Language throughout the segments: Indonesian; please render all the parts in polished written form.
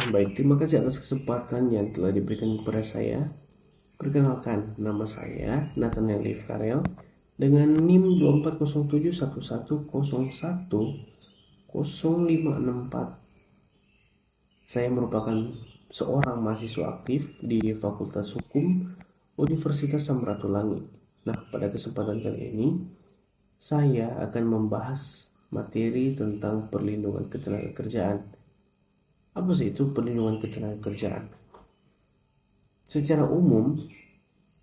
Baik, terima kasih atas kesempatan yang telah diberikan kepada saya. Perkenalkan, nama saya Nathaniel Liv Karel dengan NIM 240711101054. Saya merupakan seorang mahasiswa aktif di Fakultas Hukum Universitas Samratulangi. Nah, pada kesempatan kali ini saya akan membahas materi tentang perlindungan ketenagakerjaan. Apa sih itu perlindungan ketenagakerjaan? Secara umum,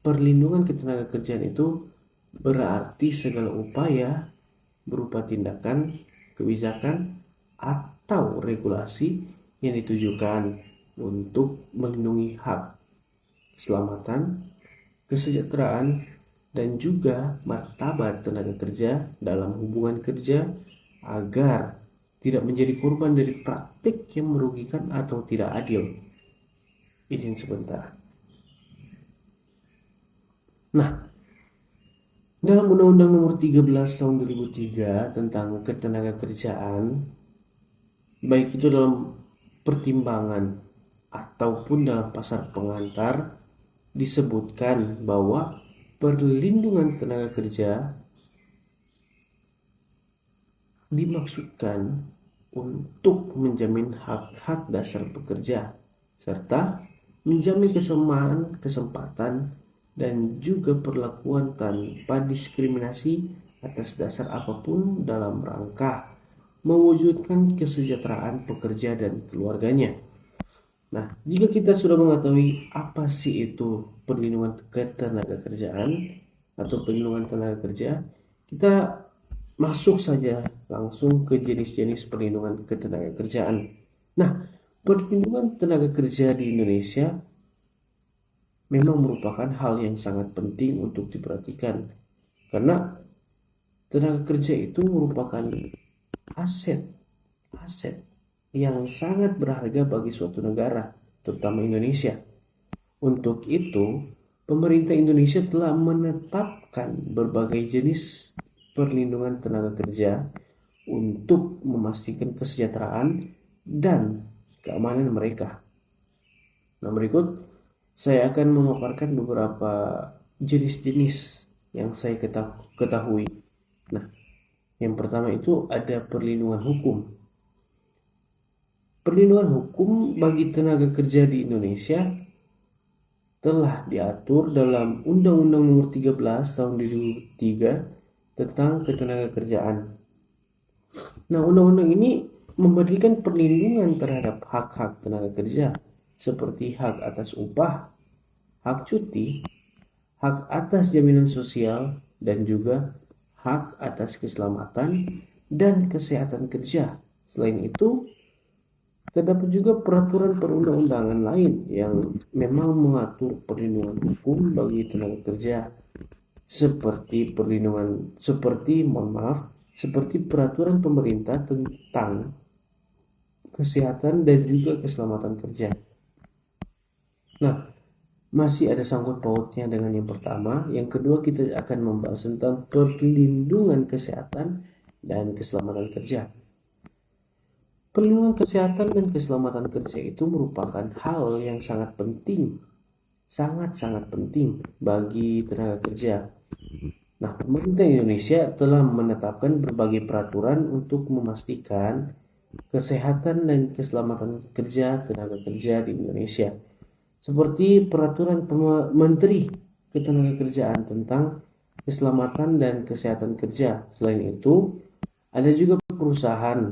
perlindungan ketenagakerjaan itu berarti segala upaya berupa tindakan, kebijakan, atau regulasi yang ditujukan untuk melindungi hak, keselamatan, kesejahteraan, dan juga martabat tenaga kerja dalam hubungan kerja agar tidak menjadi korban dari praktik yang merugikan atau tidak adil. Izin sebentar. Nah, dalam Undang-Undang Nomor 13 Tahun 2003 tentang Ketenagakerjaan, baik itu dalam pertimbangan ataupun dalam pasal pengantar, disebutkan bahwa perlindungan tenaga kerja dimaksudkan untuk menjamin hak-hak dasar pekerja serta menjamin kesamaan kesempatan dan juga perlakuan tanpa diskriminasi atas dasar apapun dalam rangka mewujudkan kesejahteraan pekerja dan keluarganya. Nah, jika kita sudah mengetahui apa sih itu perlindungan ketenagakerjaan atau perlindungan tenaga kerja, kita masuk saja langsung ke jenis-jenis perlindungan ketenagakerjaan. Nah, perlindungan tenaga kerja di Indonesia memang merupakan hal yang sangat penting untuk diperhatikan karena tenaga kerja itu merupakan aset aset yang sangat berharga bagi suatu negara, terutama Indonesia. Untuk itu, pemerintah Indonesia telah menetapkan berbagai jenis perlindungan tenaga kerja untuk memastikan kesejahteraan dan keamanan mereka. Nah, berikut saya akan memaparkan beberapa jenis-jenis yang saya ketahui. Nah, yang pertama itu ada perlindungan hukum. Perlindungan hukum bagi tenaga kerja di Indonesia telah diatur dalam Undang-Undang Nomor 13 Tahun 2003 tentang Ketenagakerjaan. Nah, undang-undang ini memberikan perlindungan terhadap hak-hak tenaga kerja seperti hak atas upah, hak cuti, hak atas jaminan sosial, dan juga hak atas keselamatan dan kesehatan kerja. Selain itu, terdapat juga peraturan perundang-undangan lain yang memang mengatur perlindungan hukum bagi tenaga kerja seperti peraturan pemerintah tentang kesehatan dan juga keselamatan kerja. Nah, masih ada sangkut pautnya dengan yang pertama. Yang kedua, kita akan membahas tentang perlindungan kesehatan dan keselamatan kerja. Perlindungan kesehatan dan keselamatan kerja itu merupakan hal yang sangat penting, sangat-sangat penting bagi tenaga kerja. Nah, pemerintah Indonesia telah menetapkan berbagai peraturan untuk memastikan kesehatan dan keselamatan kerja tenaga kerja di Indonesia. Seperti peraturan Menteri Ketenagakerjaan tentang keselamatan dan kesehatan kerja. Selain itu, ada juga perusahaan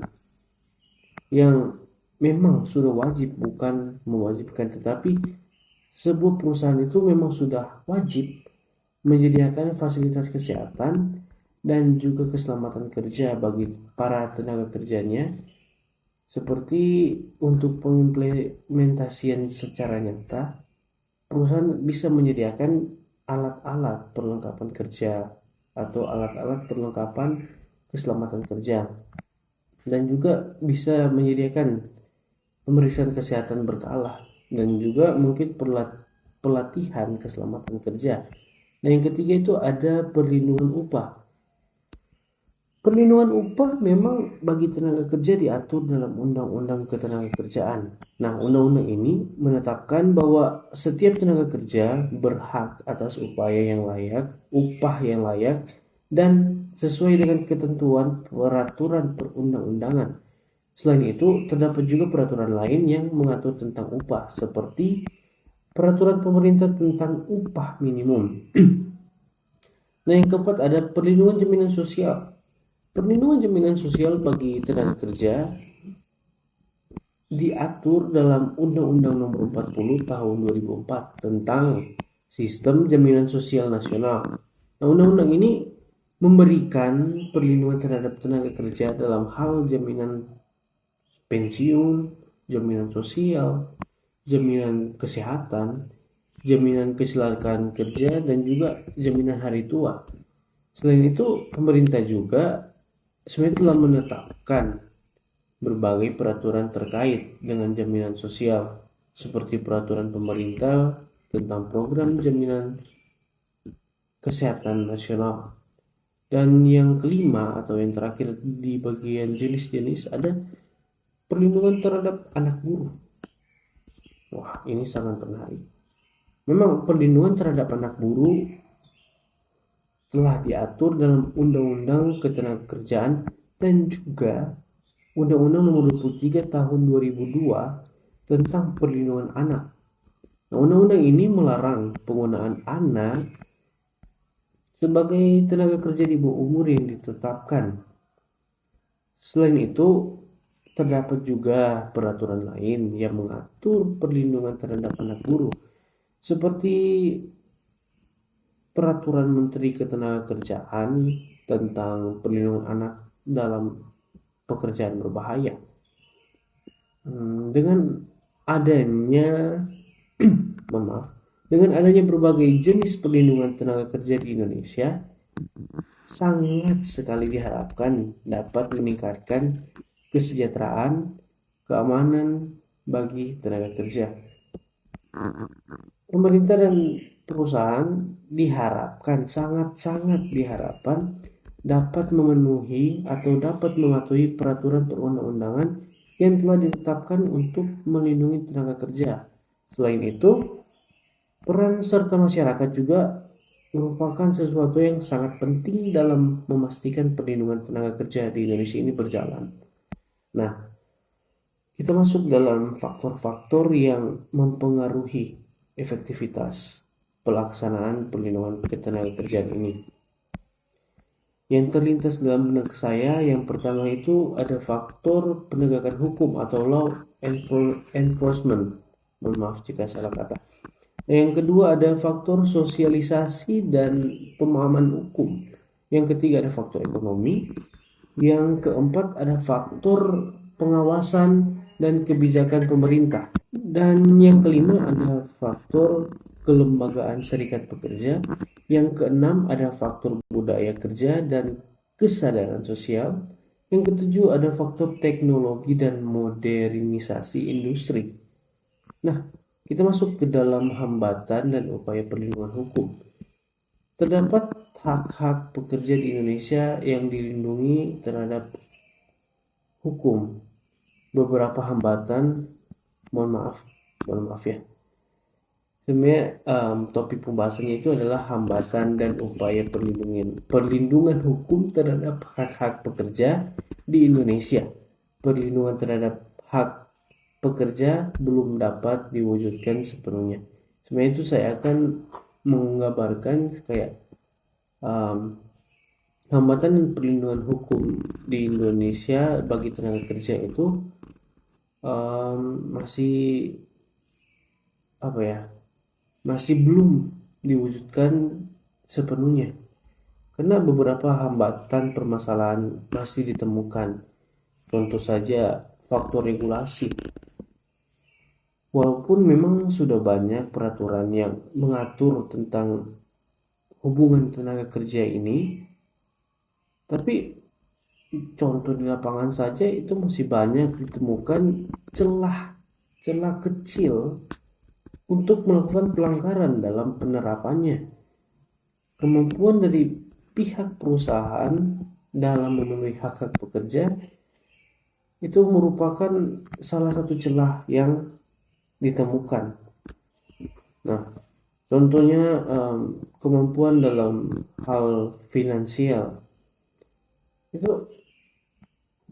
yang memang sudah wajib, bukan mewajibkan, tetapi sebuah perusahaan itu memang sudah wajib menyediakan fasilitas kesehatan dan juga keselamatan kerja bagi para tenaga kerjanya, seperti untuk pengimplementasian secara nyata, perusahaan bisa menyediakan alat-alat perlengkapan kerja atau alat-alat perlengkapan keselamatan kerja, dan juga bisa menyediakan pemeriksaan kesehatan berkala dan juga mungkin pelatihan keselamatan kerja. Dan yang ketiga itu ada perlindungan upah. Perlindungan upah memang bagi tenaga kerja diatur dalam Undang-Undang Ketenagakerjaan. Nah, undang-undang ini menetapkan bahwa setiap tenaga kerja berhak atas upah yang layak, dan sesuai dengan ketentuan peraturan perundang-undangan. Selain itu, terdapat juga peraturan lain yang mengatur tentang upah, seperti peraturan pemerintah tentang upah minimum. Nah, yang keempat ada perlindungan jaminan sosial. Perlindungan jaminan sosial bagi tenaga kerja diatur dalam Undang-Undang Nomor 40 Tahun 2004 tentang Sistem Jaminan Sosial Nasional. Nah, undang-undang ini memberikan perlindungan terhadap tenaga kerja dalam hal jaminan pensiun, jaminan sosial, jaminan kesehatan, jaminan kecelakaan kerja, dan juga jaminan hari tua. Selain itu, pemerintah juga sebenarnya telah menetapkan berbagai peraturan terkait dengan jaminan sosial, seperti peraturan pemerintah tentang program jaminan kesehatan nasional. Dan yang kelima atau yang terakhir di bagian jenis-jenis ada perlindungan terhadap anak buruh. Wah, ini sangat menarik. Memang perlindungan terhadap anak buruh telah diatur dalam Undang-Undang Ketenagakerjaan dan juga Undang-Undang Nomor 23 Tahun 2002 tentang perlindungan anak. Nah, undang-undang ini melarang penggunaan anak sebagai tenaga kerja di bawah umur yang ditetapkan. Selain itu, terdapat juga peraturan lain yang mengatur perlindungan terhadap anak buruh, seperti Peraturan Menteri Ketenagakerjaan tentang perlindungan anak dalam pekerjaan berbahaya. Dengan adanya dengan adanya berbagai jenis perlindungan tenaga kerja di Indonesia, sangat sekali diharapkan dapat meningkatkan kesejahteraan, keamanan bagi tenaga kerja. Pemerintah dan perusahaan sangat-sangat diharapkan dapat memenuhi atau dapat mematuhi peraturan perundang-undangan yang telah ditetapkan untuk melindungi tenaga kerja. Selain itu, peran serta masyarakat juga merupakan sesuatu yang sangat penting dalam memastikan perlindungan tenaga kerja di Indonesia ini berjalan. Nah, kita masuk dalam faktor-faktor yang mempengaruhi efektivitas pelaksanaan perlindungan ketenagakerjaan ini. Yang terlintas dalam benak saya, yang pertama itu ada faktor penegakan hukum atau law enforcement. Mohon maaf jika salah kata. Yang kedua ada faktor sosialisasi dan pemahaman hukum. Yang ketiga ada faktor ekonomi. Yang keempat ada faktor pengawasan dan kebijakan pemerintah. Dan yang kelima ada faktor kelembagaan serikat pekerja. Yang keenam ada faktor budaya kerja dan kesadaran sosial. Yang ketujuh ada faktor teknologi dan modernisasi industri. Nah, kita masuk ke dalam hambatan dan upaya perlindungan hukum. Terdapat hak-hak pekerja di Indonesia yang dilindungi terhadap hukum. Beberapa hambatan, mohon maaf ya. Sebenarnya topik pembahasannya itu adalah hambatan dan upaya perlindungan hukum terhadap hak-hak pekerja di Indonesia. Perlindungan terhadap hak pekerja belum dapat diwujudkan sepenuhnya. Sebenarnya itu saya akan menggambarkan kayak hambatan dan perlindungan hukum di Indonesia bagi tenaga kerja itu masih belum diwujudkan sepenuhnya, karena beberapa hambatan permasalahan masih ditemukan. Contoh saja faktor regulasi. Walaupun memang sudah banyak peraturan yang mengatur tentang hubungan tenaga kerja ini, tapi contoh di lapangan saja itu masih banyak ditemukan celah kecil untuk melakukan pelanggaran dalam penerapannya. Kemampuan dari pihak perusahaan dalam memenuhi hak-hak pekerja itu merupakan salah satu celah yang ditemukan. Nah, contohnya kemampuan dalam hal finansial itu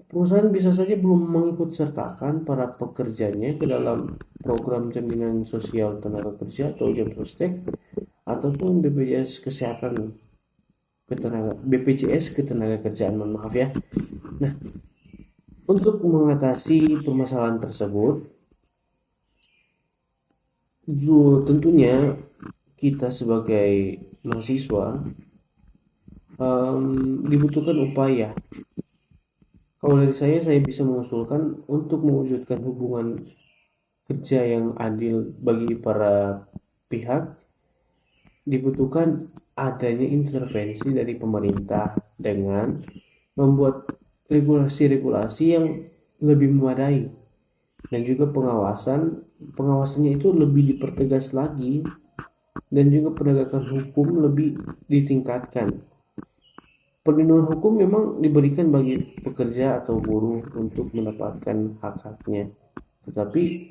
perusahaan bisa saja belum mengikut sertakan para pekerjanya ke dalam program jaminan sosial tenaga kerja atau job sostek ataupun BPJS kesehatan BPJS ketenaga kerjaan, mohon maaf ya. Nah, untuk mengatasi permasalahan tersebut, tentunya kita sebagai mahasiswa dibutuhkan upaya. Kalau dari saya bisa mengusulkan untuk mewujudkan hubungan kerja yang adil bagi para pihak, dibutuhkan adanya intervensi dari pemerintah dengan membuat regulasi-regulasi yang lebih memadai, dan juga pengawasannya itu lebih dipertegas lagi, dan juga penegakan hukum lebih ditingkatkan. Perlindungan hukum memang diberikan bagi pekerja atau buruh untuk mendapatkan hak-haknya, tetapi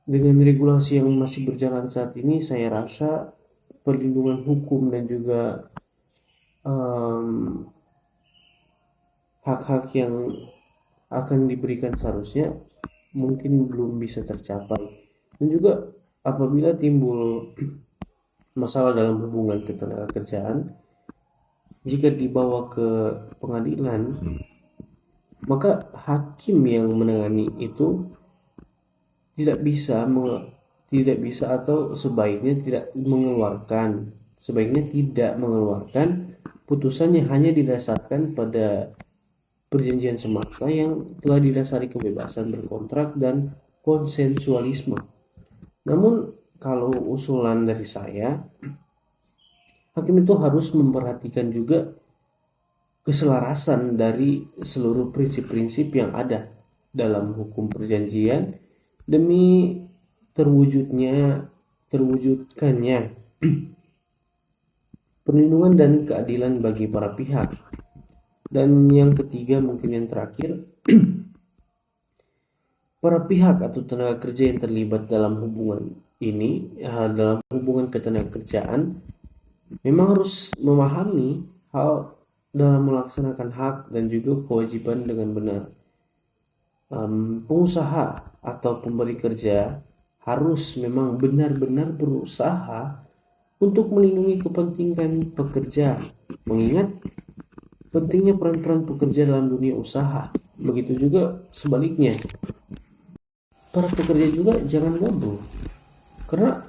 dengan regulasi yang masih berjalan saat ini, saya rasa perlindungan hukum dan juga hak-hak yang akan diberikan seharusnya mungkin belum bisa tercapai. Dan juga apabila timbul masalah dalam hubungan ketenagakerjaan, jika dibawa ke pengadilan, maka hakim yang menangani itu tidak bisa atau sebaiknya tidak mengeluarkan putusan yang hanya didasarkan pada perjanjian semata yang telah didasari kebebasan berkontrak dan konsensualisme. Namun kalau usulan dari saya, hakim itu harus memperhatikan juga keselarasan dari seluruh prinsip-prinsip yang ada dalam hukum perjanjian demi terwujudkannya perlindungan dan keadilan bagi para pihak. Dan yang ketiga, mungkin yang terakhir, para pihak atau tenaga kerja yang terlibat dalam hubungan ini, dalam hubungan ketenagakerjaan, memang harus memahami hal dalam melaksanakan hak dan juga kewajiban dengan benar. Pengusaha atau pemberi kerja harus memang benar-benar berusaha untuk melindungi kepentingan pekerja, mengingat pentingnya peran-peran pekerja dalam dunia usaha. Begitu juga sebaliknya, para pekerja juga jangan gabung, karena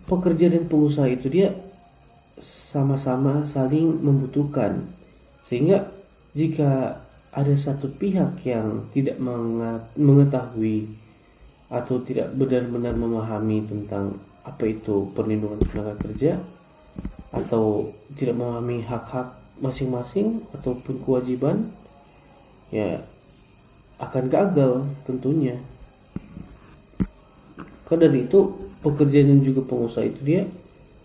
pekerja dan pengusaha itu dia sama-sama saling membutuhkan, sehingga jika ada satu pihak yang tidak mengetahui atau tidak benar-benar memahami tentang apa itu perlindungan tenaga kerja, atau tidak memahami hak-hak masing-masing ataupun kewajiban, ya akan gagal tentunya. Karena dari itu pekerja dan juga pengusaha itu dia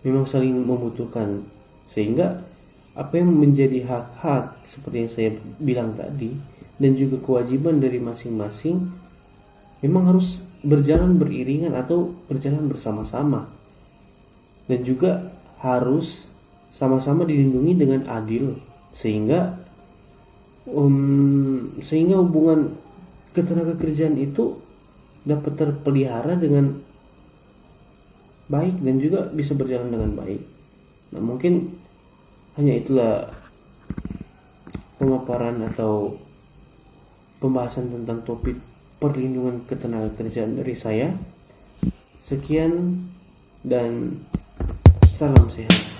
memang saling membutuhkan, sehingga apa yang menjadi hak-hak seperti yang saya bilang tadi dan juga kewajiban dari masing-masing memang harus berjalan beriringan atau berjalan bersama-sama, dan juga harus sama-sama dilindungi dengan adil, sehingga hubungan ketenagakerjaan itu dapat terpelihara dengan baik dan juga bisa berjalan dengan baik. Nah, mungkin hanya itulah pemaparan atau pembahasan tentang topik perlindungan ketenagakerjaan dari saya. Sekian dan salam sehat.